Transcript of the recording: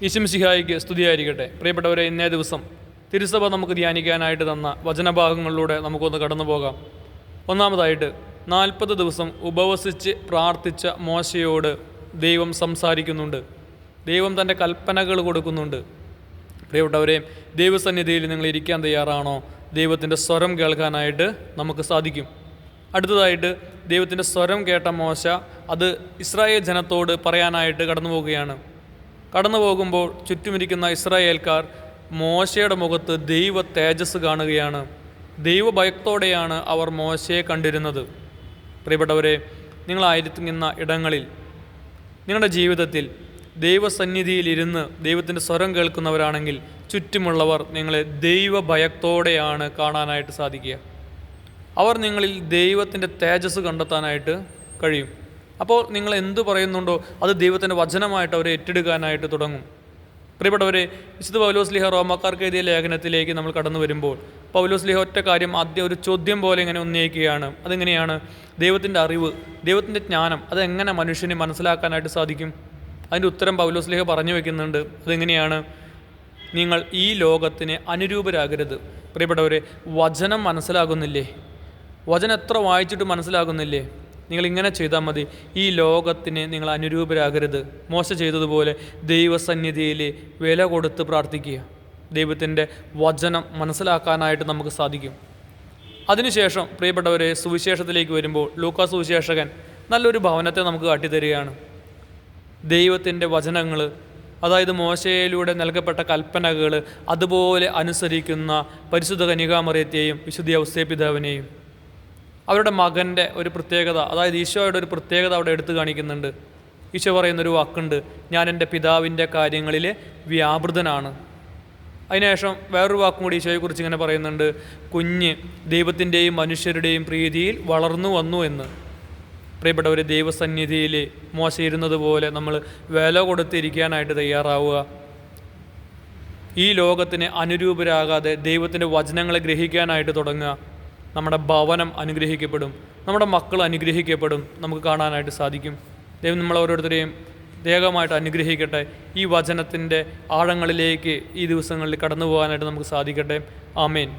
ഈശോമിശിഹായിക്ക് സ്തുതിയായിരിക്കട്ടെ. പ്രിയപ്പെട്ടവരെ, ഇന്നേ ദിവസം തിരുസഭ നമുക്ക് ധ്യാനിക്കാനായിട്ട് തന്ന വചനഭാഗങ്ങളിലൂടെ നമുക്കൊന്ന് കടന്നു പോകാം. ഒന്നാമതായിട്ട് 40 ദിവസം ഉപവസിച്ച് പ്രാർത്ഥിച്ച മോശയോട് ദൈവം സംസാരിക്കുന്നുണ്ട്. ദൈവം തൻ്റെ കൽപ്പനകൾ കൊടുക്കുന്നുണ്ട്. പ്രിയപ്പെട്ടവരെ, ദൈവസന്നിധിയിൽ നിങ്ങൾ ഇരിക്കാൻ തയ്യാറാണോ? ദൈവത്തിൻ്റെ സ്വരം കേൾക്കാനായിട്ട് നമുക്ക് സാധിക്കും. അടുത്തതായിട്ട് ദൈവത്തിൻ്റെ സ്വരം കേട്ട മോശ അത് ഇസ്രായേൽ ജനത്തോട് പറയാനായിട്ട് കടന്നു പോവുകയാണ്. കടന്നു പോകുമ്പോൾ ചുറ്റുമിരിക്കുന്ന ഇസ്രായേൽക്കാർ മോശയുടെ മുഖത്ത് ദൈവ തേജസ് കാണുകയാണ്. ദൈവഭയത്തോടെയാണ് അവർ മോശയെ കണ്ടിരുന്നത്. പ്രിയപ്പെട്ടവരെ, നിങ്ങളായിരിക്കുന്ന ഇടങ്ങളിൽ നിങ്ങളുടെ ജീവിതത്തിൽ ദൈവസന്നിധിയിലിരുന്ന് ദൈവത്തിൻ്റെ സ്വരം കേൾക്കുന്നവരാണെങ്കിൽ ചുറ്റുമുള്ളവർ നിങ്ങളെ ദൈവഭയത്തോടെയാണ് കാണാനായിട്ട് സാധിക്കുക. അവർ നിങ്ങളിൽ ദൈവത്തിൻ്റെ തേജസ് കണ്ടെത്താനായിട്ട് കഴിയും. അപ്പോൾ നിങ്ങൾ എന്തു പറയുന്നുണ്ടോ അത് ദൈവത്തിൻ്റെ വചനമായിട്ട് അവരെ ഏറ്റെടുക്കാനായിട്ട് തുടങ്ങും. പ്രിയപ്പെട്ടവരെ, വിശുദ്ധ പൗലോസ്ലീഹ റോമാക്കാർക്ക് എഴുതിയ ലേഖനത്തിലേക്ക് നമ്മൾ കടന്നു വരുമ്പോൾ പൗലോസ്ലീഹ ഒറ്റ കാര്യം ആദ്യം ഒരു ചോദ്യം പോലെ ഇങ്ങനെ ഉന്നയിക്കുകയാണ്. അതെങ്ങനെയാണ്? ദൈവത്തിൻ്റെ അറിവ്, ദൈവത്തിൻ്റെ ജ്ഞാനം അതെങ്ങനെ മനുഷ്യന് മനസ്സിലാക്കാനായിട്ട് സാധിക്കും? അതിൻ്റെ ഉത്തരം പൗലോസ്ലീഹ പറഞ്ഞു വയ്ക്കുന്നുണ്ട്. അതെങ്ങനെയാണ്? നിങ്ങൾ ഈ ലോകത്തിന് അനുരൂപരാകരുത്. പ്രിയപ്പെട്ടവരെ, വചനം മനസ്സിലാകുന്നില്ലേ? വചനം എത്ര വായിച്ചിട്ട് മനസ്സിലാകുന്നില്ലേ? നിങ്ങളിങ്ങനെ ചെയ്താൽ മതി. ഈ ലോകത്തിന് നിങ്ങൾ അനുരൂപരാകരുത്. മോശ ചെയ്തതുപോലെ ദൈവസന്നിധിയിൽ വില കൊടുത്ത് പ്രാർത്ഥിക്കുക. ദൈവത്തിൻ്റെ വചനം മനസ്സിലാക്കാനായിട്ട് നമുക്ക് സാധിക്കും. അതിനുശേഷം പ്രിയപ്പെട്ടവരെ, സുവിശേഷത്തിലേക്ക് വരുമ്പോൾ ലൂക്കാ സുവിശേഷകൻ നല്ലൊരു ഭവനത്തെ നമുക്ക് കാട്ടിത്തരികയാണ്. ദൈവത്തിൻ്റെ വചനങ്ങൾ, അതായത് മോശയിലൂടെ നൽകപ്പെട്ട കൽപ്പനകൾ അതുപോലെ അനുസരിക്കുന്ന പരിശുദ്ധ കന്യകാമറിയത്തെയും വിശുദ്ധ ഔസേപ്പിതാവിനെയും അവരുടെ മകൻ്റെ ഒരു പ്രത്യേകത, അതായത് ഈശോയുടെ ഒരു പ്രത്യേകത അവിടെ എടുത്തു കാണിക്കുന്നുണ്ട്. ഈശോ പറയുന്നൊരു വാക്കുണ്ട്, ഞാൻ എൻ്റെ പിതാവിൻ്റെ കാര്യങ്ങളിൽ വ്യാപൃതനാണ്. അതിനുശേഷം വേറൊരു വാക്കും കൂടി ഈശോയെക്കുറിച്ച് ഇങ്ങനെ പറയുന്നുണ്ട്, കുഞ്ഞ് ദൈവത്തിൻ്റെയും മനുഷ്യരുടെയും പ്രീതിയിൽ വളർന്നു വന്നു എന്ന്. പ്രിയപ്പെട്ടവർ, ദൈവസന്നിധിയിൽ മോശ ഇരുന്നത് പോലെ നമ്മൾ വില കൊടുത്തിരിക്കാനായിട്ട് തയ്യാറാവുക. ഈ ലോകത്തിന് അനുരൂപരാകാതെ ദൈവത്തിൻ്റെ വചനങ്ങളെ ഗ്രഹിക്കാനായിട്ട് തുടങ്ങുക. നമ്മുടെ ഭവനം അനുഗ്രഹിക്കപ്പെടും, നമ്മുടെ മക്കൾ അനുഗ്രഹിക്കപ്പെടും, നമുക്ക് കാണാനായിട്ട് സാധിക്കും. ദൈവം നമ്മളോരോരുത്തരെയും പ്രത്യേകമായിട്ട് അനുഗ്രഹിക്കട്ടെ. ഈ വചനത്തിൻ്റെ ആഴങ്ങളിലേക്ക് ഈ ദിവസങ്ങളിൽ കടന്നു പോകാനായിട്ട് നമുക്ക് സാധിക്കട്ടെ. ആമേൻ.